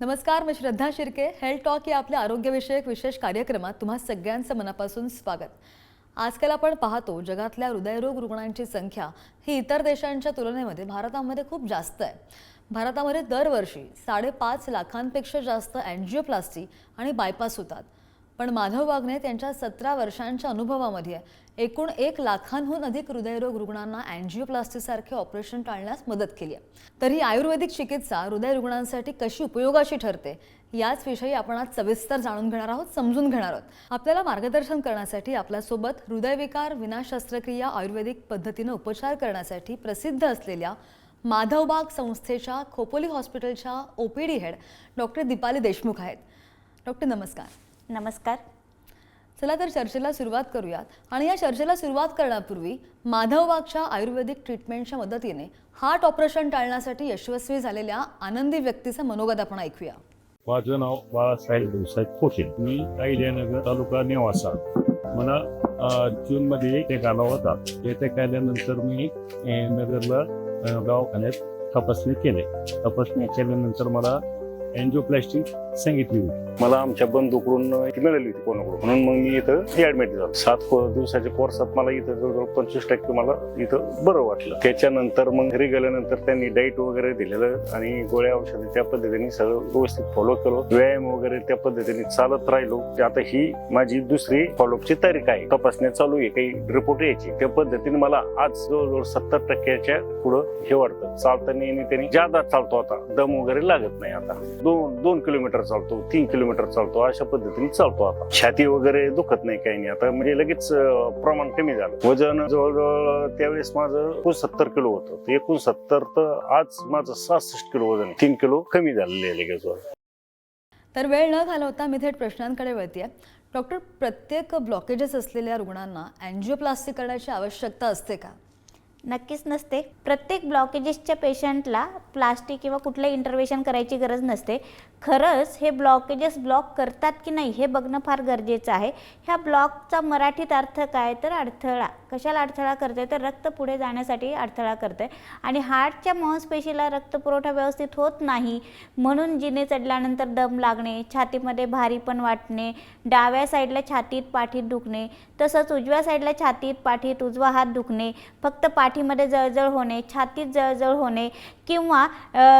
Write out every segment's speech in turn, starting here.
नमस्कार, मी श्रद्धा Shirke. Health talk या आपल्या आरोग्यविषयक विशेष कार्यक्रमात तुम्हा सगळ्यांचं मनापासून स्वागत. आजकाल आपण पाहतो जगातल्या हृदयरोग रुग्णांची संख्या ही इतर देशांच्या तुलनेमध्ये भारतामध्ये खूप जास्त आहे. भारतामध्ये दरवर्षी 5.5 लाखांपेक्षा जास्त अँजिओप्लास्टी आणि बायपास होतात. पण माधव वागणे त्यांच्या 17 वर्षांच्या अनुभवामध्ये एकूण 1 लाखांहून अधिक हृदयरोग रुग्णांना अँजिओप्लास्टीसारखे ऑपरेशन टाळण्यास मदत केली आहे. तर ही आयुर्वेदिक चिकित्सा हृदय रुग्णांसाठी कशी उपयोगाची ठरते याच विषयी आपण आज सविस्तर जाणून घेणार आहोत, समजून घेणार आहोत. आपल्याला मार्गदर्शन करण्यासाठी आपल्यासोबत हृदयविकार विना शस्त्रक्रिया आयुर्वेदिक पद्धतीने उपचार करण्यासाठी प्रसिद्ध असलेल्या माधवबाग संस्थेच्या खोपोली हॉस्पिटलच्या OPD head doctor Deepali Deshmukh आहेत. डॉक्टर नमस्कार. नमस्कार. चला तर चर्चेला सुरुवात करूयात. आणि या चर्चेला सुरुवात करण्यापूर्वी माधवबागच्या आयुर्वेदिक ट्रीटमेंटच्या मदतीने हार्ट ऑपरेशन टाळण्यासाठी यशस्वी झालेल्या आनंदी व्यक्तीचं मनोगत आपण ऐकूया. माझं नाव बाळासाहेब देवसाहेब खोटे. मी अहिल्यानगर तालुका नेवासा. मला जूनमध्ये टेक आला होता. टेक आल्यानंतर मी नगरला दवाखान्यात तपासणी केल्यानंतर मला अँजिओप्लास्टी सांगितली होती. मला आमच्या बंधूकडून मिळाली होती कोणाकडून, म्हणून मग मी इथं ऍडमिट झालो. 7 दिवसाच्या कोर्सात मला इथं जवळजवळ 25% मला इथं बरं वाटलं. त्याच्यानंतर मग घरी गेल्यानंतर त्यांनी डाईट वगैरे दिलेलं आणि गोळ्या औषधे त्या पद्धतीने सगळं व्यवस्थित फॉलो केलं. व्यायाम वगैरे त्या पद्धतीने चालत राहिलो. आता ही माझी दुसरी फॉलोअपची तारीख आहे. तपासण्या चालू आहे, काही रिपोर्ट यायची. त्या पद्धतीने मला आज जवळजवळ 70% पुढं हे वाटतं. चालताना त्यांनी जादा चालतो, आता दम वगैरे लागत नाही. आता 2 किलोमीटर चालतो, 3 किलोमीटर चालतो, अशा पद्धतीने चालतो. आता छाती वगैरे दुखत नाही, काही नाही. आता म्हणजे लगेच प्रमाण कमी झालं. वजन जवळजवळ त्यावेळेस माझं 69 किलो होतं. 69 तर आज माझं 66 किलो वजन, 3 किलो कमी झालेलं आहे लगेच. तर वेळ न घालवता मी थेट प्रश्नांकडे वळते. डॉक्टर, प्रत्येक ब्लॉकेजेस असलेल्या रुग्णांना अँजिओप्लास्टी करण्याची आवश्यकता असते का? नक्कीच नसते. प्रत्येक ब्लॉकेजेसच्या पेशंटला प्लास्टिक किंवा कुठलं इंटरव्हेन्शन करायची गरज नसते. खरंच हे ब्लॉकेजेस ब्लॉक करतात की नाही हे बघणं फार गरजेचं आहे. ह्या ब्लॉकचा मराठीत अर्थ काय तर अडथळा. कशाला अडथळा करते तर रक्त पुढे जाण्यासाठी अडथळा करते. आणि हार्टच्या मांसपेशीला रक्तपुरवठा व्यवस्थित होत नाही म्हणून जिने चढल्यानंतर दम लागणे, छातीमध्ये भारीपण वाटणे, डाव्या साईडला छातीत पाठीत दुखणे, तसंच उजव्या साईडला छातीत पाठीत उजवा हात दुखणे, फक्त पाठीमध्ये जळजळ होणे, छातीत जळजळ होणे किंवा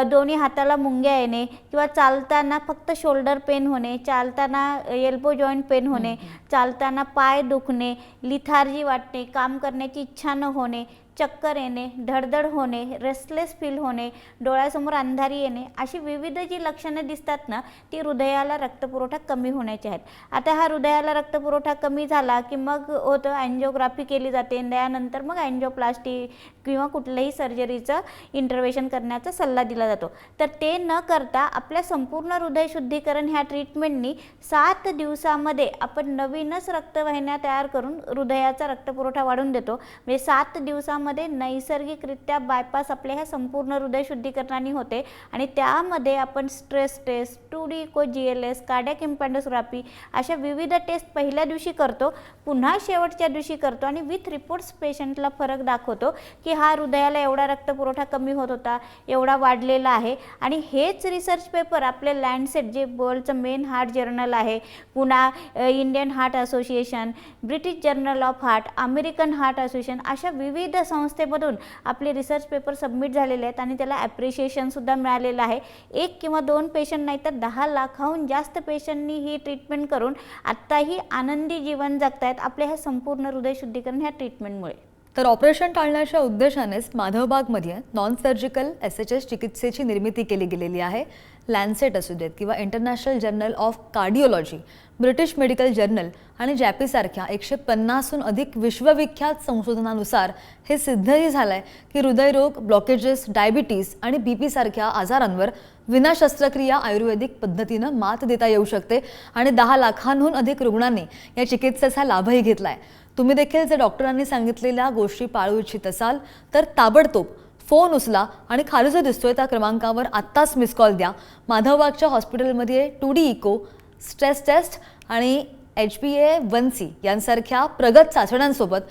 दोन्ही हाताला मुंग्या येणे किंवा चालताना फक्त शोल्डर पेन होणे, चालताना एल्बो जॉईंट पेन होणे, चालताना पाय दुखणे, लिथार्जी वाटणे, काम करण्याची इच्छा न होणे, चक्कर येणे, धडधड होणे, रेस्टलेस फील होणे, डोळ्यासमोर अंधारी येणे, अशी विविध जी लक्षणं दिसतात ना ती हृदयाला रक्तपुरवठा कमी होण्याची आहेत. आता हा हृदयाला रक्तपुरवठा कमी झाला की मग होतं अँजिओग्राफी केली जाते. त्यानंतर मग अँजिओप्लास्टी किंवा कुठल्याही सर्जरीचं इंटरव्हेन्शन करण्याचा सल्ला दिला जातो. तर ते न करता आपल्या संपूर्ण हृदय शुद्धीकरण ह्या ट्रीटमेंटनी 7 दिवसामध्ये आपण नवीनच रक्तवाहिन्या तयार करून हृदयाचा रक्तपुरवठा वाढवून देतो. म्हणजे 7 दिवसामध्ये नैसर्गिकरित्या बायपास आपल्या ह्या संपूर्ण हृदय शुद्धीकरणाने होते. आणि त्यामध्ये आपण stress test, 2D echo GLS, cardiac इम्पॅन्डोस्कोपी अशा विविध टेस्ट पहिल्या दिवशी करतो, पुन्हा शेवटच्या दिवशी करतो आणि विथ रिपोर्ट्स पेशंटला फरक दाखवतो की हा हृदयाला एवढा रक्तपुरवठा कमी होत होता, एवढा वाढलेला आहे. आणि हेच रिसर्च पेपर आपले लँडसेट जे वर्ल्डचं मेन हार्ट जर्नल आहे, पुन्हा Indian heart association, British journal of heart, American heart association अशा विविध संस्थेमधून आपले रिसर्च पेपर सबमिट झालेले आहेत आणि त्याला ॲप्रिशिएशनसुद्धा मिळालेलं आहे. 1 किंवा 2 पेशंट नाही तर 10 लाखाहून जास्त पेशंटनी ही ट्रीटमेंट करून आत्ताही आनंदी जीवन जगतायत आपल्या ह्या संपूर्ण हृदय शुद्धीकरण ह्या ट्रीटमेंटमुळे. तर ऑपरेशन टाळण्याच्या उद्देशानेच माधवबागमध्ये नॉन सर्जिकल SHS चिकित्सेची निर्मिती केली गेलेली आहे. लॅन्सेट असू देत किंवा international journal of cardiology, British medical journal आणि जॅपीसारख्या 150हून अधिक विश्वविख्यात संशोधनानुसार हे सिद्धही झालं आहे की हृदयरोग, ब्लॉकेजेस, डायबिटीज आणि BP सारख्या आजारांवर विना शस्त्रक्रिया आयुर्वेदिक पद्धतीनं मात देता येऊ शकते. आणि 10 लाखांहून अधिक रुग्णांनी या चिकित्सेचा लाभही घेतला आहे. तुम्ही देखील जर डॉक्टरांनी सांगितलेल्या गोष्टी पाळू इच्छित असाल तर ताबडतोब फोन उचला आणि खाली जो दिसतोय त्या क्रमांकावर आत्ताच मिस कॉल द्या. माधवबागच्या हॉस्पिटलमध्ये 2D इको, स्ट्रेस टेस्ट आणि HbA1c यांसारख्या प्रगत चाचण्यांसोबत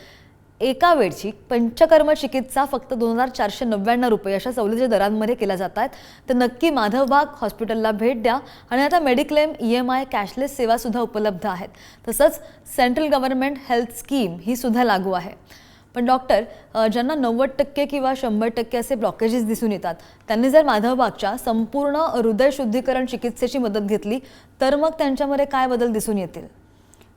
एका वेळची पंचकर्म चिकित्सा फक्त 2,499 रुपये अशा सवलतीच्या दरांमध्ये केल्या जात आहेत. तर नक्की माधवबाग हॉस्पिटलला भेट द्या. आणि आता मेडिक्लेम EMI कॅशलेस सेवासुद्धा उपलब्ध आहेत. तसंच सेंट्रल गव्हर्नमेंट हेल्थ स्कीम ही सुद्धा लागू आहे. पण डॉक्टर, ज्यांना 90% किंवा 100% असे ब्लॉकेजेस दिसून येतात, त्यांनी जर माधवबागच्या संपूर्ण हृदय शुद्धीकरण चिकित्सेची मदत घेतली तर मग त्यांच्यामध्ये काय बदल दिसून येतील?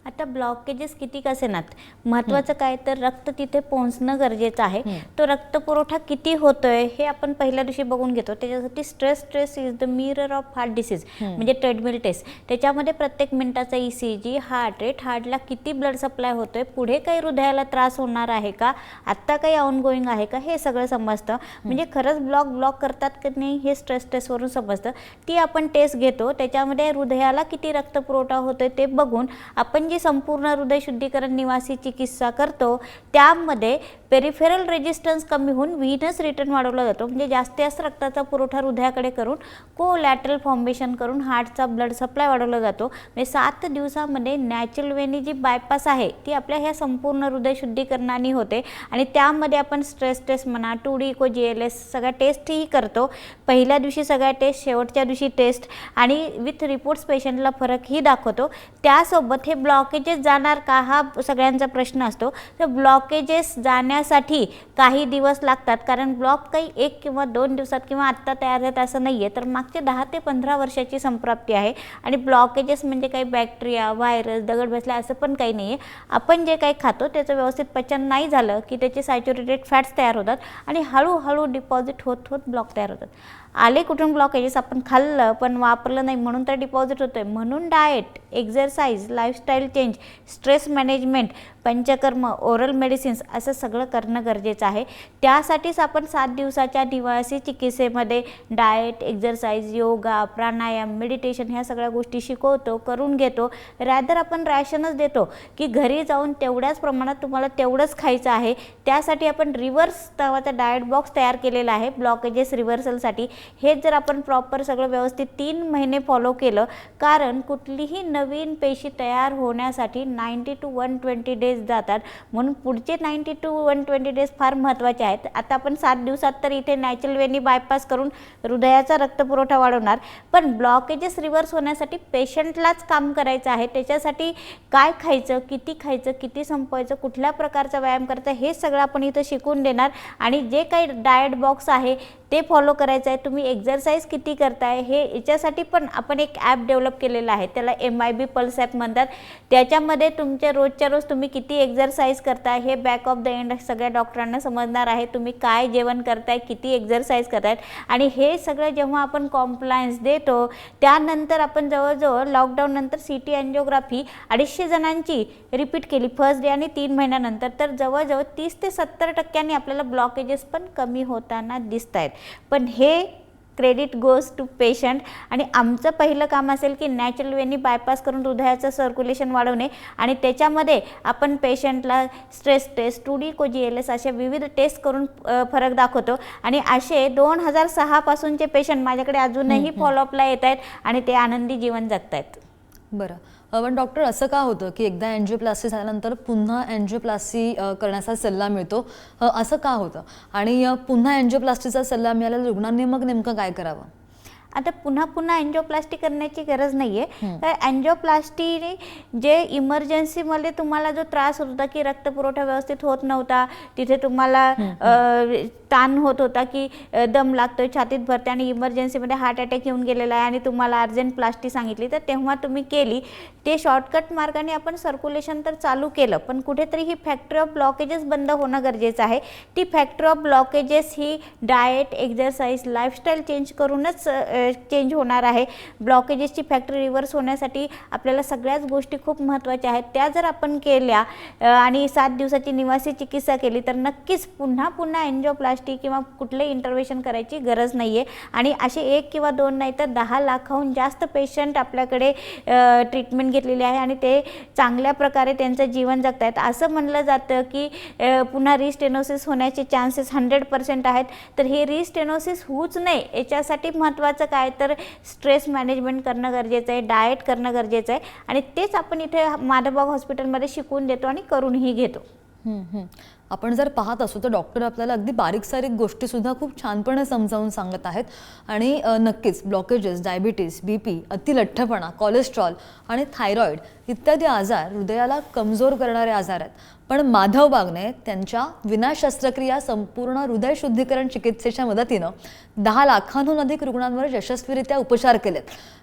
आता ब्लॉकेजेस किती कसे नात, महत्त्वाचं काय तर रक्त तिथे पोहोचणं गरजेचं आहे. तो रक्तपुरवठा किती होतोय हे आपण पहिल्या दिवशी बघून घेतो. त्याच्यासाठी stress is the mirror of heart disease म्हणजे ट्रेडमिल टेस्ट. त्याच्यामध्ये प्रत्येक मिनिटाचा ECG, हार्ट रेट, हार्टला किती ब्लड सप्लाय होतोय, पुढे काही हृदयाला त्रास होणार आहे का, आत्ता काही ऑनगोईंग आहे का, हे सगळं समजतं. म्हणजे खरंच ब्लॉक करतात की नाही हे स्ट्रेस टेस्टवरून समजतं. ती आपण टेस्ट घेतो. त्याच्यामध्ये हृदयाला किती रक्तपुरवठा होतोय ते बघून आपण संपूर्ण हृदय शुद्धीकरण निवासी चिकित्सा करतो त्यामध्ये पेरिफेरल रेजिस्टन्स कमी होऊन व्हीनस रिटर्न वाढवला जातो. म्हणजे जास्त रक्ताचा पुरवठा हृदयाकडे करून कोलॅटरल फॉर्मेशन करून हार्टचा ब्लड सप्लाय वाढवला जातो. म्हणजे 7 दिवसामध्ये नॅचरल वेनी जी बायपास आहे ती आपल्या ह्या संपूर्ण हृदय शुद्धीकरणाने होते. आणि त्यामध्ये आपण स्ट्रेस टेस्ट म्हणा, 2D इको GLS सगळ्या टेस्टही करतो. पहिल्या दिवशी सगळ्या टेस्ट, शेवटच्या दिवशी टेस्ट आणि विथ रिपोर्ट्स पेशंटला फरकही दाखवतो. त्यासोबत हे ब्लॉकेजेस जाणार का हा सगळ्यांचा प्रश्न असतो. तर ब्लॉकेजेस जाण्यासाठी काही दिवस लागतात, कारण ब्लॉक काही 1 किंवा 2 दिवसात किंवा आत्ता तयार आहेत असं नाही आहे. तर मागच्या 10 ते 15 वर्षाची संप्राप्ती आहे. आणि ब्लॉकेजेस म्हणजे काही बॅक्टेरिया, व्हायरस, दगड बसला असं पण काही नाही आहे. आपण जे काही खातो त्याचं व्यवस्थित पचन नाही झालं की त्याचे सॅच्युरेटेड फॅट्स तयार होतात आणि हळूहळू डिपॉझिट होत ब्लॉक तयार होतात. आले कुठून ब्लॉकेजेस, आपण खाल्लं पण वापरलं नाही म्हणून तर डिपॉझिट होतोय. म्हणून diet, exercise, lifestyle change, stress management, panchakarma, oral medicines असं सगळं करणं गरजेचं आहे. त्यासाठीच आपण 7 दिवसाच्या निवासी चिकित्सेमध्ये डाएट, एक्झरसाइज, योगा, प्राणायाम, मेडिटेशन ह्या सगळ्या गोष्टी शिकवतो, करून घेतो. रॅदर आपण रॅशनच देतो की घरी जाऊन तेवढ्याच प्रमाणात तुम्हाला तेवढंच खायचं आहे. त्यासाठी आपण रिव्हर्स नावाचा डाएट बॉक्स तयार केलेला आहे ब्लॉकेजेस रिव्हर्सलसाठी. हे जर आपण प्रॉपर सगळं व्यवस्थित 3 महिने फॉलो केलं, कारण कुठलीही नवीन पेशी तयार होण्यासाठी 90 to 120 डेज जातात. म्हणून पुढचे 90 to 120 डेज फार महत्त्वाचे आहेत. आता आपण 7 दिवसात तर इथे नॅचरल वेनी बायपास करून हृदयाचा रक्तपुरवठा वाढवणार, पण ब्लॉकेजेस रिव्हर्स होण्यासाठी पेशंटलाच काम करायचं आहे. त्याच्यासाठी काय खायचं, किती संपवायचं, कुठल्या प्रकारचा व्यायाम करायचा हे सगळं आपण इथं शिकून देणार. आणि जे काही डाएट बॉक्स आहे ते फॉलो करायचं आहे. तुम्ही एक्झरसाइज किती करताय हे याच्यासाठी पण आपण एक ॲप डेव्हलप केलेलं आहे, त्याला MIB पल्स ॲप म्हणतात. त्याच्यामध्ये तुमच्या रोजच्या रोज तुम्ही किती एक्झरसाइज करताय हे बॅक ऑफ द एंड सगळ्या डॉक्टरांना समजणार आहे. तुम्ही काय जेवण करताय, किती एक्झरसाइज करतायत. आणि हे सगळं जेव्हा आपण कॉम्प्लायन्स देतो त्यानंतर आपण जवळजवळ लॉकडाऊन नंतर CT अँजिओग्राफी 250 जणांची रिपीट केली फर्स्ट डे आणि 3 महिन्यानंतर. तर जवळजवळ 30 ते 70% आपल्याला ब्लॉकेजेस पण कमी होताना दिसत आहेत. पण हे क्रेडिट गोज टू पेशंट. आणि आमचं पहिलं काम असेल की नॅचरल वेनी बायपास करून हृदयाचं सर्क्युलेशन वाढवणे. आणि त्याच्यामध्ये आपण पेशंटला stress test, 2D echo GLS अशा विविध टेस्ट करून फरक दाखवतो. आणि असे 2006 पासूनचे पेशंट माझ्याकडे अजूनही फॉलोअपला येत आहेत आणि ते आनंदी जीवन जगत आहेत. बरं, पण डॉक्टर असं का होतं की एकदा अँजिओप्लास्टी झाल्यानंतर पुन्हा अँजिओप्लास्टी करण्याचा सल्ला मिळतो, असं का होतं? आणि पुन्हा अँजिओप्लास्टीचा सल्ला मिळालेल्या रुग्णांनी मग नेमकं काय करावं? आता पुन्हा अँजिओप्लास्टी करण्याची गरज नाही आहे. तर अँजिओप्लास्टीने जे इमर्जन्सीमध्ये तुम्हाला जो त्रास होत होता की रक्तपुरवठा व्यवस्थित होत नव्हता, तिथे तुम्हाला ताण होत होता की दम लागतोय, छातीत भरते आणि इमर्जन्सीमध्ये हार्ट अटॅक येऊन गेलेला आहे आणि तुम्हाला अर्जंट प्लास्टी सांगितली, तर तेव्हा तुम्ही केली. ते शॉर्टकट मार्गाने आपण सर्क्युलेशन तर चालू केलं, पण कुठेतरी ही फॅक्टरी ऑफ ब्लॉकेजेस बंद होणं गरजेचं आहे. ती factory of blockages he diet, exercise, lifestyle change करूनच चेंज होणार आहे. ब्लॉकेजेसची फॅक्टरी रिव्हर्स होण्यासाठी आपल्याला सगळ्याच गोष्टी खूप महत्त्वाच्या आहेत. त्या जर आपण केल्या आणि 7 दिवसाची निवासी चिकित्सा केली तर नक्कीच पुन्हा अँजिओप्लास्टी किंवा कुठलंही इंटरव्हेन्शन करायची गरज नाही आहे. आणि असे 1 किंवा 2 नाही तर 10 लाखाहून जास्त पेशंट आपल्याकडे ट्रीटमेंट घेतलेली आहे आणि ते चांगल्या प्रकारे त्यांचं जीवन जगत आहेत. असं म्हणलं जातं की पुन्हा रिस्टेनोसिस होण्याचे चान्सेस 100% आहेत. तर हे रिस्टेनोसिस होऊच नये याच्यासाठी महत्त्वाचं काय तर स्ट्रेस मॅनेजमेंट करणं गरजेचं आहे, डाएट करणं गरजेचं आहे. आणि तेच आपण इथे माधवबाग हॉस्पिटलमध्ये शिकवून देतो आणि करूनही घेतो. आपण जर पाहत असू तर डॉक्टर आपल्याला अगदी बारीक सारीक गोष्टीसुद्धा खूप छानपणे समजावून सांगत आहेत आणि नक्कीच ब्लॉकेजेस, डायबिटीस, BP, अतिलठ्ठपणा, कोलेस्ट्रॉल आणि थायरॉईड इत्यादी आजार हृदयाला कमजोर करणारे आजार आहेत. पण माधव बागने त्यांच्या विना शस्त्रक्रिया संपूर्ण हृदय शुद्धीकरण चिकित्सेच्या मदतीनं 10 लाखांहून अधिक रुग्णांवर यशस्वीरित्या उपचार केलेत.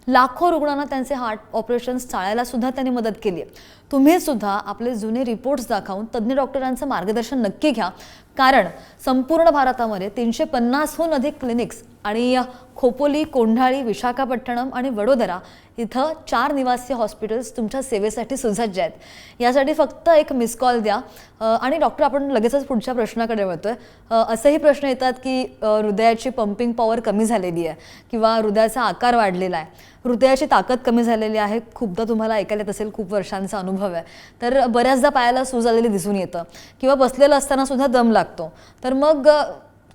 लाखो रुग्णांना त्यांचे हार्ट ऑपरेशन्स टाळायला सुद्धा त्यांनी मदत केली आहे. तुम्ही सुद्धा आपले जुने रिपोर्ट्स दाखवून तज्ज्ञ डॉक्टरांचं मार्गदर्शन नक्की घ्या, कारण संपूर्ण भारतामध्ये 350हून अधिक क्लिनिक्स आणि खोपोली, कोंढाळी, विशाखापट्टणम आणि वडोदरा इथं 4 निवासी हॉस्पिटल्स तुमच्या सेवेसाठी सुसज्ज आहेत. यासाठी फक्त एक मिस कॉल द्या. आणि डॉक्टर, आपण लगेचच पुढच्या प्रश्नाकडे वळतोय. असेही प्रश्न येतात की हृदयाची पंपिंग पॉवर कमी झालेली आहे किंवा हृदयाचा आकार वाढलेला आहे, हृदयाची ताकद कमी झालेली आहे. खूपदा तुम्हाला ऐकायला येत असेल, खूप वर्षांचा अनुभव आहे, तर बऱ्याचदा पायाला सूज आलेली दिसून येतं किंवा बसलेलं असताना सुद्धा दम लागतो. तर मग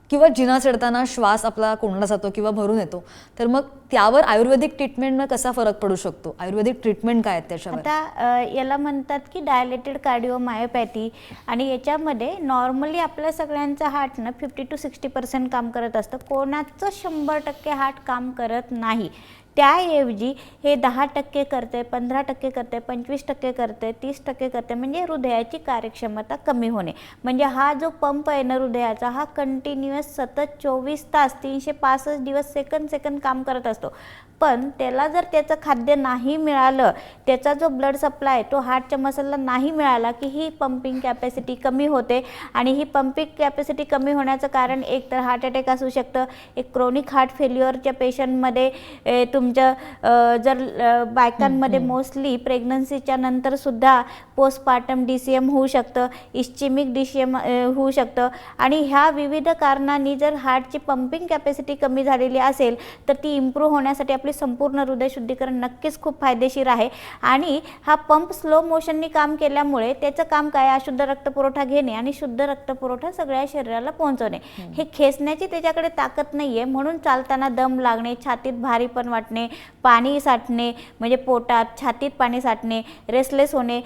किंवा जिना चढताना श्वास आपला कोंडला जातो किंवा भरून येतो. तर मग त्यावर आयुर्वेदिक ट्रीटमेंटनं कसा फरक पडू शकतो? आयुर्वेदिक ट्रीटमेंट काय आहेत त्याच्यावर? आता याला म्हणतात की डायलेटेड कार्डिओमायोपॅथी, आणि याच्यामध्ये नॉर्मली आपल्या सगळ्यांचं हार्ट ना 50 to 60% काम करत असतं. कोणाचं 100% हार्ट काम करत नाही. त्याऐवजी हे 10% करते, 15% करते, 25% करते, 30% करते, म्हणजे हृदयाची कार्यक्षमता कमी होणे. म्हणजे हा जो पंप आहे ना हृदयाचा, हा कंटिन्युअस सतत 24 तास 365 दिवस सेकंद काम करत असतो. पण त्याला जर त्याचं खाद्य नाही मिळालं, त्याचा जो ब्लड सप्लाय तो हार्टच्या मसलला नाही मिळाला की ही पंपिंग कॅपॅसिटी कमी होते. आणि ही पंपिंग कॅपॅसिटी कमी होण्याचं कारण एक तर हार्ट अटॅक असू शकतं, एक क्रोनिक हार्ट फेल्युअरच्या पेशंटमध्ये तुमचं जर बायकांमध्ये मोस्टली प्रेग्नन्सीच्या नंतर सुद्धा पोस्टपार्टम DCM होऊ शकतं, इस्चेमिक DCM होऊ शकतं. आणि ह्या विविध कारणांनी जर हार्टची पंपिंग कॅपॅसिटी कमी झालेली असेल तर ती इम्प्रूव्ह होण्यासाठी आपली संपूर्ण हृदय शुद्धीकरण नक्कीच खूप फायदेशीर आहे. आणि हा पंप स्लो मोशननी काम केल्यामुळे त्याचं काम काय, अशुद्ध रक्तपुरवठा घेणे आणि शुद्ध रक्तपुरवठा सगळ्या शरीराला पोहोचवणे. हे खेचण्याची त्याच्याकडे ताकद नाही आहे, म्हणून चालताना दम लागणे, छातीत भारीपण वाटणे, पाणी साठणे, म्हणजे पोटात छातीत पाणी साठणे, रेस्टलेस होणे,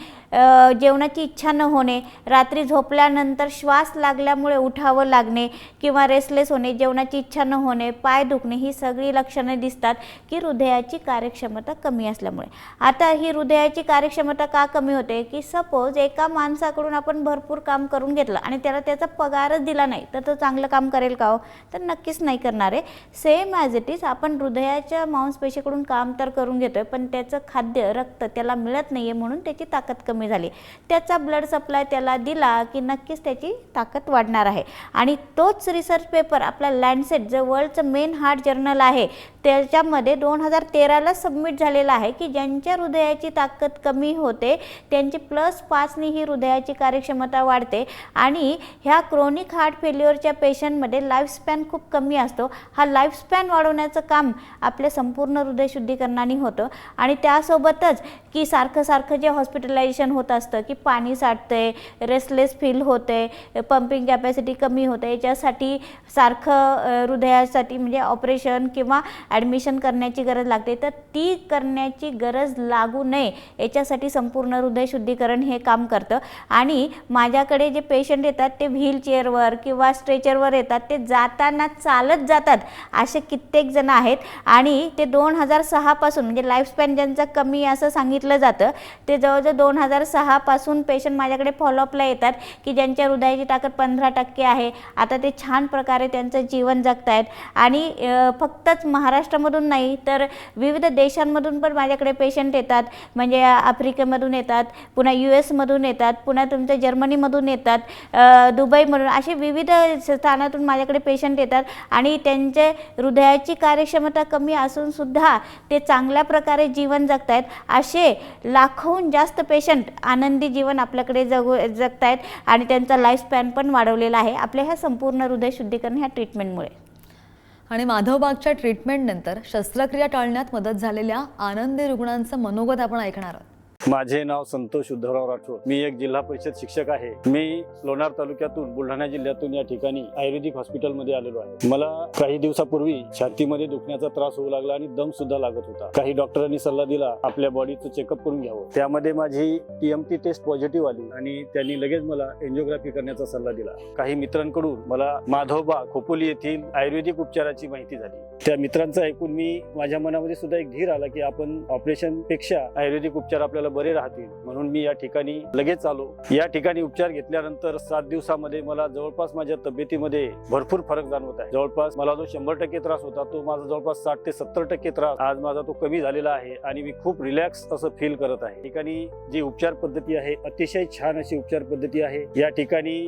जेवणाची इच्छा न होणे, रात्री झोपल्यानंतर श्वास लागल्यामुळे उठावं लागणे किंवा रेस्टलेस होणे, जेवणाची इच्छा न होणे, पाय दुखणे, ही सगळी लक्षणे दिसतात की हृदयाची कार्यक्षमता कमी असल्यामुळे. आता ही हृदयाची कार्यक्षमता का कमी होते की सपोज एका माणसाकडून आपण भरपूर काम करून घेतलं आणि त्याला त्याचा पगारच दिला नाही तर तो चांगलं काम करेल का हो? तर नक्कीच नाही करणार आहे. सेम ॲज इट इज आपण हृदयाच्या मांसपेशीकडून काम तर करून घेतोय, पण त्याचं खाद्य रक्त त्याला मिळत नाही आहे, म्हणून त्याची ताकद कमी झाली. त्याचा ब्लड सप्लाय त्याला दिला की नक्कीच त्याची ताकद वाढणार आहे. आणि तोच रिसर्च पेपर आपला लँडसेट, जो वर्ल्डचं मेन हार्ट जर्नल आहे, त्याच्यामध्ये 2013ला सबमिट झालेला आहे की ज्यांच्या हृदयाची ताकद कमी होते त्यांची +5नी ही हृदयाची कार्यक्षमता वाढते. आणि ह्या क्रोनिक हार्ट फेल्युअरच्या पेशंटमध्ये लाईफस्पॅन खूप कमी असतो. हा लाईफस्पॅन वाढवण्याचं काम आपल्या संपूर्ण हृदय शुद्धीकरणाने होतं. आणि त्यासोबतच की सारखं जे हॉस्पिटलायझेशन होत असतं की पाणी साठतंय, रेस्टलेस फील होते, पंपिंग कॅपॅसिटी कमी होते, याच्यासाठी सारखं हृदयासाठी म्हणजे ऑपरेशन किंवा ॲडमिशन करण्याची गरज लागते. तर ती करण्याची गरज लागू नये याच्यासाठी संपूर्ण हृदय शुद्धीकरण हे काम करतं. आणि माझ्याकडे जे पेशंट येतात ते व्हीलचेअरवर किंवा स्ट्रेचरवर येतात, ते जाताना चालत जातात असे कित्येक जण आहेत. आणि ते 2006 पासून म्हणजे लाईफस्पॅन ज्यांचा कमी असं सांगितलं जातं, ते जवळजवळ 2006 पासून पेशंट माझ्याकडे फॉलोअपला येतात की ज्यांच्या हृदयाची ताकद 15% आहे. आता ते छान प्रकारे त्यांचं जीवन जगतायत. आणि फक्तच महाराष्ट्रामधून नाही तर विविध देशांमधून पण माझ्याकडे पेशंट येतात. म्हणजे आफ्रिकेमधून येतात, पुन्हा US मधून येतात, पुन्हा तुमच्या जर्मनीमधून येतात, दुबईमधून, असे विविध स्थानातून माझ्याकडे पेशंट येतात. आणि त्यांचे हृदयाची कार्यक्षमता कमी असून सुद्धा ते चांगल्या प्रकारे जीवन जगतायत. असे लाखोहून जास्त पेशंट आनंदी जीवन आपल्याकडे जगतायत आणि त्यांचा लाईफस्पॅन पण वाढवलेला आहे आपल्या ह्या संपूर्ण हृदय शुद्धीकरण ह्या ट्रीटमेंटमुळे. आणि माधवबागच्या ट्रीटमेंटनंतर शस्त्रक्रिया टाळण्यात मदत झालेल्या आनंदी रुग्णांचं मनोगत आपण ऐकणार आहोत. माझे नाव संतोष उद्धवराव राठोड. मी एक जिल्हा परिषद शिक्षक आहे. मी लोणार तालुक्यातून बुलढाणा जिल्ह्यातून या ठिकाणी आयुर्वेदिक हॉस्पिटलमध्ये आलेलो आहे. मला काही दिवसापूर्वी छातीमध्ये दुखण्याचा त्रास होऊ लागला आणि दम सुद्धा लागत होता. काही डॉक्टरांनी सल्ला दिला आपल्या बॉडीचं चेकअप करून घ्यावं. त्यामध्ये माझी TMT टेस्ट पॉझिटिव्ह आली आणि त्यांनी लगेच मला एंजिओग्राफी करण्याचा सल्ला दिला. काही मित्रांकडून मला माधवबाग खोपोली येथील आयुर्वेदिक उपचाराची माहिती झाली. त्या मित्रांचं ऐकून मी माझ्या मनामध्ये सुद्धा एक धीर आला की आपण ऑपरेशन पेक्षा आयुर्वेदिक उपचार आपल्याला बरे राहतील, म्हणून मी या ठिकाणी लगेच आलो. या ठिकाणी उपचार घेतल्यानंतर 7 दिवसामध्ये मला जवळपास माझ्या तब्येतीमध्ये भरपूर फरक जाणवत आहे. जवळपास मला जो 100% त्रास होता तो माझा जवळपास 60 ते 70% त्रास आज माझा तो कमी झालेला आहे आणि मी खूप रिलॅक्स असं फील करत आहे. ठिकाणी जी उपचार पद्धती आहे अतिशय छान अशी उपचार पद्धती आहे. या ठिकाणी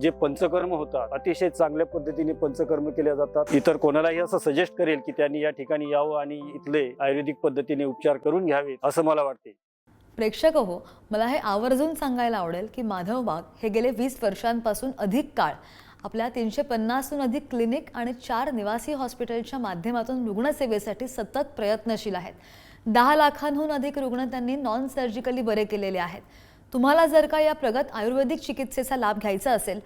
जे पंचकर्म होतात अतिशय चांगल्या पद्धतीने पंचकर्म केले जातात. इतर कोणालाही असं सजेस्ट करेल की त्यांनी या ठिकाणी यावं आणि इथले आयुर्वेदिक पद्धतीने उपचार करून घ्यावे असं मला वाटते. प्रेक्षक हो, मला हे आवर्जून सांगायला आवडेल की माधवबाग हे गेले 20 वर्षांपासून अधिक काळ आपल्या 350हून अधिक क्लिनिक आणि 4 निवासी हॉस्पिटलच्या माध्यमातून रुग्णसेवेसाठी सतत प्रयत्नशील आहेत. 10 लाखांहून अधिक रुग्ण त्यांनी नॉन सर्जिकली बरे केलेले आहेत. तुम्हाला जर का या प्रगत आयुर्वेदिक चिकित्सेचा लाभ घ्यायचा असेल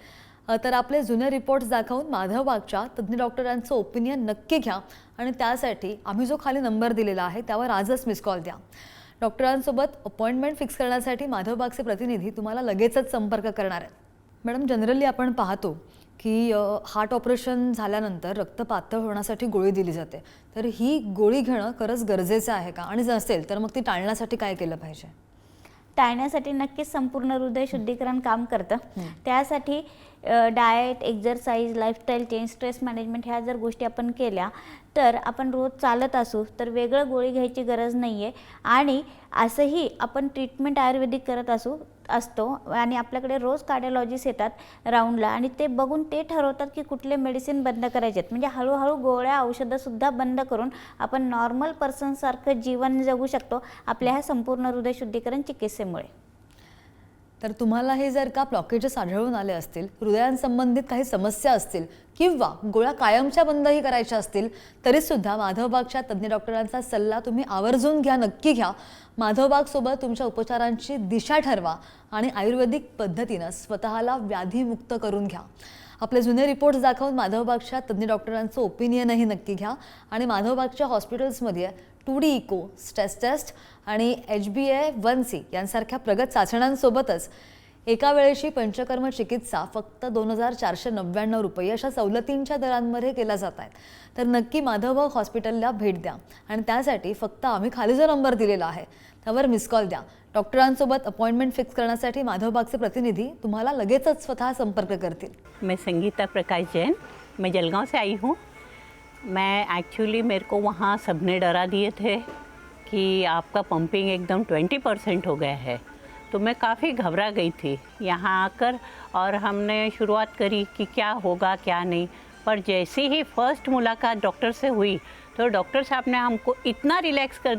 तर आपले जुने रिपोर्ट्स दाखवून माधवबागच्या तज्ज्ञ डॉक्टरांचं ओपिनियन नक्की घ्या आणि त्यासाठी आम्ही जो खाली नंबर दिलेला आहे त्यावर आजच मिस कॉल द्या. डॉक्टरांसोबत अपॉइंटमेंट फिक्स करण्यासाठी माधवबागचे प्रतिनिधी तुम्हाला लगेचच संपर्क करणार आहेत. मॅडम, जनरली आपण पाहतो की हार्ट ऑपरेशन झाल्यानंतर रक्त पातळ होण्यासाठी गोळी दिली जाते, तर ही गोळी घेणं खरंच गरजेचं आहे का, आणि नसेल तर मग ती टाळण्यासाठी काय केलं पाहिजे? टाळण्यासाठी नक्कीच संपूर्ण हृदय शुद्धीकरण काम करतं. त्यासाठी diet, exercise, lifestyle change, stress management ह्या जर गोष्टी आपण केल्या तर आपण रोज चालत असू तर वेगळं गोळी घ्यायची गरज नाही आहे. आणि असंही आपण ट्रीटमेंट आयुर्वेदिक करत असतो आणि आपल्याकडे रोज कार्डिओलॉजिस्ट येतात राऊंडला आणि ते बघून ते ठरवतात की कुठले मेडिसिन बंद करायचे आहेत. म्हणजे हळूहळू गोळ्या औषधंसुद्धा बंद करून आपण नॉर्मल पर्सनसारखं जीवन जगू शकतो आपल्या ह्या संपूर्ण हृदय शुद्धीकरण चिकित्सेमुळे. तर तुम्हालाही जर का ब्लॉकेजेस आढळून आले असतील, हृदयांसंबंधित काही समस्या असतील किंवा गोळ्या कायमच्या बंदही करायच्या असतील तरीसुद्धा माधवबागच्या तज्ज्ञ डॉक्टरांचा सल्ला तुम्ही आवर्जून घ्या, नक्की घ्या. माधवबागसोबत तुमच्या उपचारांची दिशा ठरवा आणि आयुर्वेदिक पद्धतीनं स्वतःला व्याधीमुक्त करून घ्या. आपले जुने रिपोर्ट्स दाखवून माधवबागच्या तज्ज्ञ डॉक्टरांचं ओपिनियनही नक्की घ्या आणि माधवबागच्या हॉस्पिटल्समध्ये 2D इको, स्ट्रेस टेस्ट आणि HbA1c यांसारख्या प्रगत चाचण्यांसोबतच एका वेळेची पंचकर्म चिकित्सा फक्त 2,499 रुपये अशा सवलतींच्या दरांमध्ये केल्या जात आहेत. तर नक्की माधवबाग हॉस्पिटलला भेट द्या आणि त्यासाठी फक्त आम्ही खाली जो नंबर दिलेला आहे त्यावर मिस कॉल द्या. डॉक्टरांसोबत अपॉइंटमेंट फिक्स करण्यासाठी माधवबागचे प्रतिनिधी तुम्हाला लगेचच स्वतः संपर्क करतील. मैं संगीता प्रकाश जैन, मैं जलगांव से आई हूँ. मैं एक्चुअली मेरे को वहाँ सबने डरा दिए थे कि आपका पंपिंग एकदम 20% हो गया है, तो मैं काफ़ी घबरा गई थी यहाँ आकर. और हमने शुरुआत करी कि क्या होगा क्या नहीं, पर जैसे ही फर्स्ट मुलाकात डॉक्टर से हुई तो डॉक्टर साहब ने हमको इतना रिलैक्स कर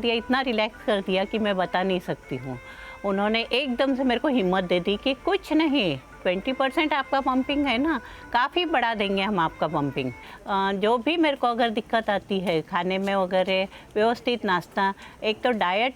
दिया कि मैं बता नहीं सकती हूँ. उन्होंने एकदम से मेरे को हिम्मत दे दी कि कुछ नहीं, 20% आपका पंपिंग है ना, काफ़ी बढ़ा देंगे हम आपका पंपिंग. जो भी मेरे को अगर दिक्कत आती है खाने में वगैरह, व्यवस्थित नाश्ता, एक तो डाइट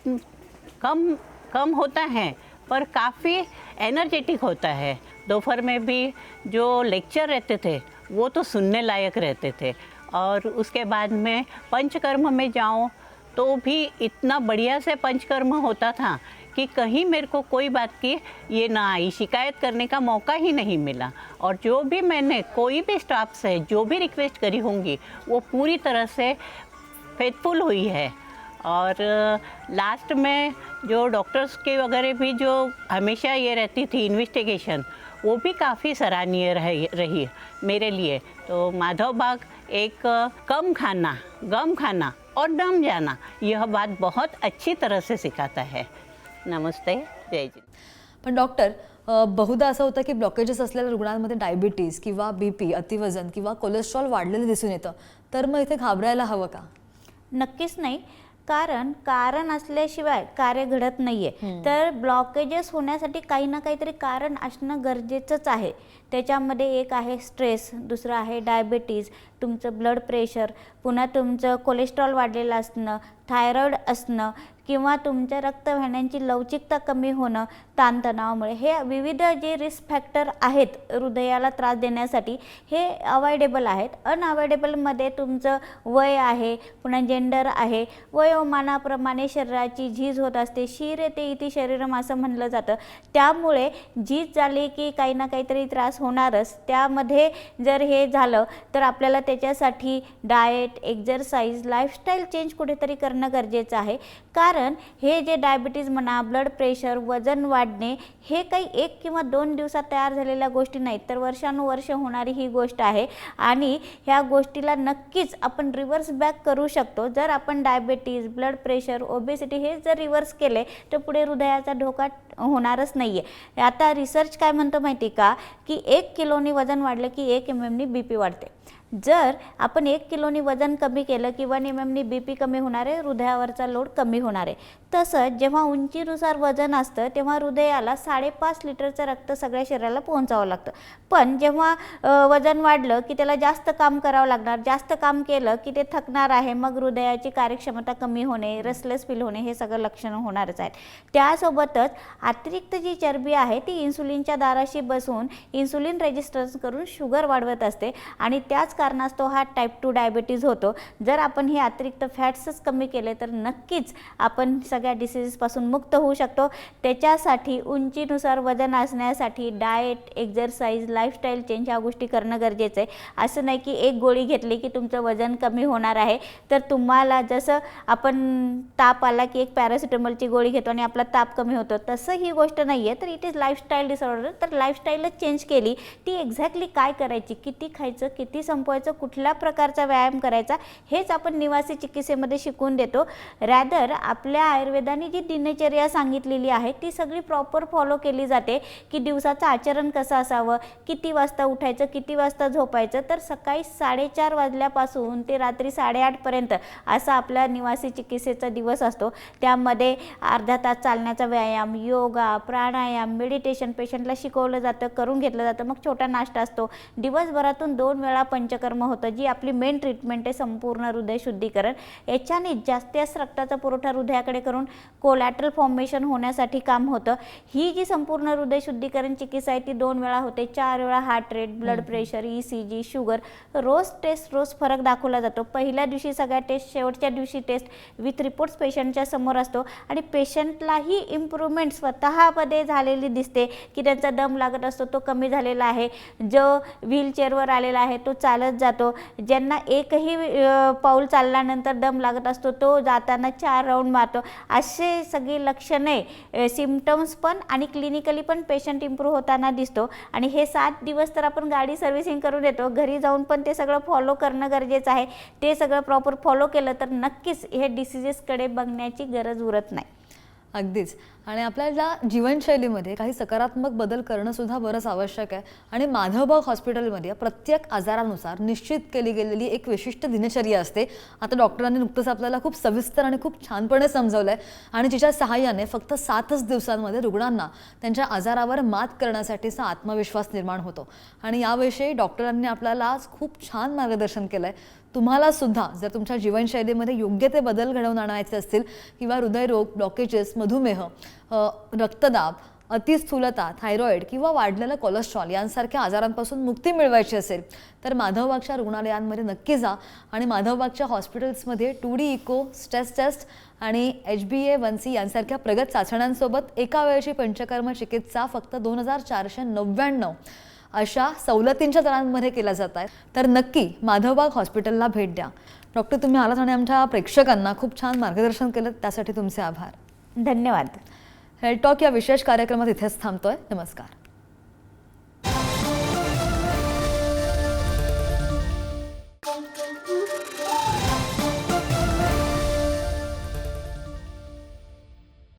कम होता है पर काफ़ी एनर्जेटिक होता है. दोपहर में भी जो लेक्चर रहते थे वो तो सुनने लायक रहते थे. और उसके बाद में पंचकर्म में जाऊँ तो भी इतना बढ़िया से पंचकर्म होता था कि कहीं मेरे को कोई बात की ये ना आई, शिकायत करने का मौका ही नहीं मिला. और जो भी मैंने कोई भी स्टाफ से जो भी रिक्वेस्ट करी होंगी वो पूरी तरह से फेथफुल हुई है. और लास्ट में जो डॉक्टर्स के वगैरह भी जो हमेशा ये रहती थी इन्वेस्टिगेशन, वो भी काफ़ी सराहनीय रही मेरे लिए. तो माधवबाग एक कम खाना, गम खाना और दम जाना, यह बात बहुत अच्छी तरह से सिखाता है. नमस्ते, जय जी. पण डॉक्टर, बहुधा असं होतं की ब्लॉकेजेस असलेल्या रुग्णांमध्ये डायबिटीज किंवा BP, अतिवजन किंवा कोलेस्ट्रॉल वाढलेलं दिसून येतं, तर मग इथे घाबरायला हवं का? नक्कीच नाही. कारण असल्याशिवाय कार्य घडत नाहीये. तर ब्लॉकेजेस होण्यासाठी काही ना काहीतरी कारण असणं गरजेचंच आहे. त्याच्यामध्ये एक आहे स्ट्रेस, दुसरं आहे डायबिटीज, तुमचं ब्लड प्रेशर, पुन्हा तुमचं कोलेस्ट्रॉल वाढलेलं असणं, थायरॉईड असणं किंवा तुमच्या रक्तवाहिन्यांची लवचिकता कमी होणं ताणतणावामुळे, हे विविध जे रिस्क फॅक्टर आहेत हृदयाला त्रास देण्यासाठी हे अवॉइडेबल आहेत. अनअवॉइडेबलमध्ये तुमचं वय आहे, पुन्हा जेंडर आहे, वयोमानाप्रमाणे शरीराची झीज होत असते, शीर येते इति शरीरम असं म्हणलं जातं. त्यामुळे झीज झाली की काही ना काहीतरी त्रास होणारच. त्यामध्ये जर हे झालं तर आपल्याला त्याच्यासाठी डाएट, एक्झरसाइज, लाईफस्टाईल चेंज कुठेतरी करणं गरजेचं आहे. कारण हे जे डायबिटीज म्हणा, ब्लड प्रेशर, वजन वाढणे हे काही 1 किंवा 2 दिवसात तयार झालेल्या गोष्टी नाहीत, तर वर्षानुवर्ष होणारी ही गोष्ट आहे. आणि ह्या गोष्टीला नक्कीच आपण रिव्हर्स बॅक करू शकतो. जर आपण डायबिटीज, ब्लड प्रेशर, ओबेसिटी हे जर रिव्हर्स केले तर पुढे हृदयाचा धोका होणारच नाही आहे. आता रिसर्च काय म्हणतो माहिती का, की 1 किलोनी वजन वाढलं की 1 mmनी BP वाढते. जर आपण 1 किलोनी वजन कमी केलं की 1 mmनी BP कमी होणार आहे, हृदयावरचा लोड कमी होणार आहे. तसंच जेव्हा उंचीनुसार वजन असतं तेव्हा हृदयाला 5.5 लिटरचं रक्त सगळ्या शरीराला पोहोचावं लागतं. पण जेव्हा वजन वाढलं की त्याला जास्त काम करावं लागणार, जास्त काम केलं की ते थकणार आहे, मग हृदयाची कार्यक्षमता कमी होणे, रेस्टलेस फील होणे हे सगळं लक्षणं होणारच आहेत. त्यासोबतच अतिरिक्त जी चरबी आहे ती इन्सुलिनच्या दाराशी बसून इन्सुलिन रेजिस्टन्स करून शुगर वाढवत असते आणि त्याच कारणास्तव हा टाईप 2 डायबिटीज होतो. जर आपण हे अतिरिक्त फॅट्सच कमी केले तर नक्कीच आपण सगळ्या डिसीजेसपासून मुक्त होऊ शकतो. त्याच्यासाठी उंचीनुसार वजन असण्यासाठी डाएट, एक्झरसाइज, लाईफस्टाईल चेंज ह्या गोष्टी करणं गरजेचं आहे. असं नाही की एक गोळी घेतली की तुमचं वजन कमी होणार आहे. तर तुम्हाला जसं आपण ताप आला की एक पॅरासिटामॉलची गोळी घेतो आणि आपला ताप कमी होतो, तसं ही गोष्ट नाही आहे. तर इट इज लाईफस्टाईल डिसऑर्डर. तर लाईफस्टाईलच चेंज केली, ती एक्झॅक्टली काय करायची, किती खायचं, किती संपवायचं, कुठल्या प्रकारचा व्यायाम करायचा हेच आपण निवासी चिकित्सेमध्ये शिकवून देतो. रॅदर आपल्या आयुर्वेदाने जी दिनचर्या सांगितलेली आहे ती सगळी प्रॉपर फॉलो केली जाते, की दिवसाचं आचरण कसं असावं, किती वाजता उठायचं, किती वाजता झोपायचं. तर सकाळी 4:30 वाजल्यापासून ते रात्री 8:30 पर्यंत असा आपल्या निवासी चिकित्सेचा दिवस असतो. त्यामध्ये अर्धा तास चालण्याचा व्यायाम, योगा, प्राणायाम, मेडिटेशन पेशंटला शिकवलं जातं, करून घेतलं जातं. मग छोटा नाश्ता असतो. दिवसभरातून 2 वेळा पंचकर्म होतं, जी आपली मेन ट्रीटमेंट आहे संपूर्ण हृदय शुद्धीकरण. याच्याने जास्त रक्ताचा पुरवठा हृदयाकडे करून कोलॅटरल फॉर्मेशन होण्यासाठी काम होतं. ही जी संपूर्ण हृदय शुद्धीकरण चिकित्सा आहे ती 2 वेळा होते. 4 वेळा heart rate, blood pressure, ECG, sugar, रोज टेस्ट, रोज फरक दाखवला जातो. पहिल्या दिवशी सगळ्या टेस्ट, शेवटच्या दिवशी टेस्ट विथ रिपोर्ट्स पेशंटच्या समोर असतो आणि पेशंटलाही इम्प्रूव्हमेंट स्वतःमध्ये झालेली दिसते, की त्यांचा दम लागत असतो तो कमी झालेला आहे, जो व्हीलचेअरवर आलेला आहे तो चालत जातो, ज्यांना एकही पाऊल चालल्यानंतर दम लागत असतो तो जाताना 4 राऊंड मारतो. असे सगळी लक्षणे, सिम्पटम्स पण आणि क्लिनिकली पण पेशंट इम्प्रूव्ह होताना दिसतो. आणि हे 7 दिवस तर आपण गाडी सर्व्हिसिंग करून देतो, घरी जाऊन पण ते सगळं फॉलो करणं गरजेचं आहे. ते सगळं प्रॉपर फॉलो केलं तर नक्कीच हे डिसीजेसकडे बघण्याची गरज उरत नाही. अगदीच. आणि आपल्याला जीवनशैलीमध्ये काही सकारात्मक बदल करणं सुद्धा बरंच आवश्यक आहे. आणि माधवबाग हॉस्पिटलमध्ये प्रत्येक आजारानुसार निश्चित केली गेलेली एक विशिष्ट दिनचर्या असते. आता डॉक्टरांनी नुकतंच आपल्याला खूप सविस्तर आणि खूप छानपणे समजावलं आहे आणि जिच्या सहाय्याने फक्त 7च दिवसांमध्ये रुग्णांना त्यांच्या आजारावर मात करण्यासाठीचा आत्मविश्वास निर्माण होतो. आणि याविषयी डॉक्टरांनी आपल्याला आज खूप छान मार्गदर्शन केलं आहे. तुम्हाला सुद्धा जर तुमच्या जीवनशैलीमध्ये योग्य ते बदल घडवून आणायचे असतील किंवा हृदयरोग, ब्लॉकेजेस, मधुमेह, रक्तदाब, अतिस्थूलता, थायरॉईड किंवा वाढलेलं कोलेस्ट्रॉल यांसारख्या आजारांपासून मुक्ती मिळवायची असेल तर माधवबागच्या रुग्णालयांमध्ये नक्की जा. आणि माधवबागच्या हॉस्पिटल्समध्ये 2D इको, स्ट्रेस टेस्ट आणि HbA1c यांसारख्या प्रगत चाचण्यांसोबत एका वेळची पंचकर्म चिकित्सा फक्त 2,499 अशा सवलतींच्या दरांमध्ये केल्या जात आहेत. तर नक्की माधवबाग हॉस्पिटलला भेट द्या. डॉक्टर, तुम्ही आलात आणि आमच्या प्रेक्षकांना खूप छान मार्गदर्शन केलं, त्यासाठी तुमचे आभार. धन्यवाद. हेल्थ टॉक या विशेष कार्यक्रमात इथेच थांबतोय. नमस्कार.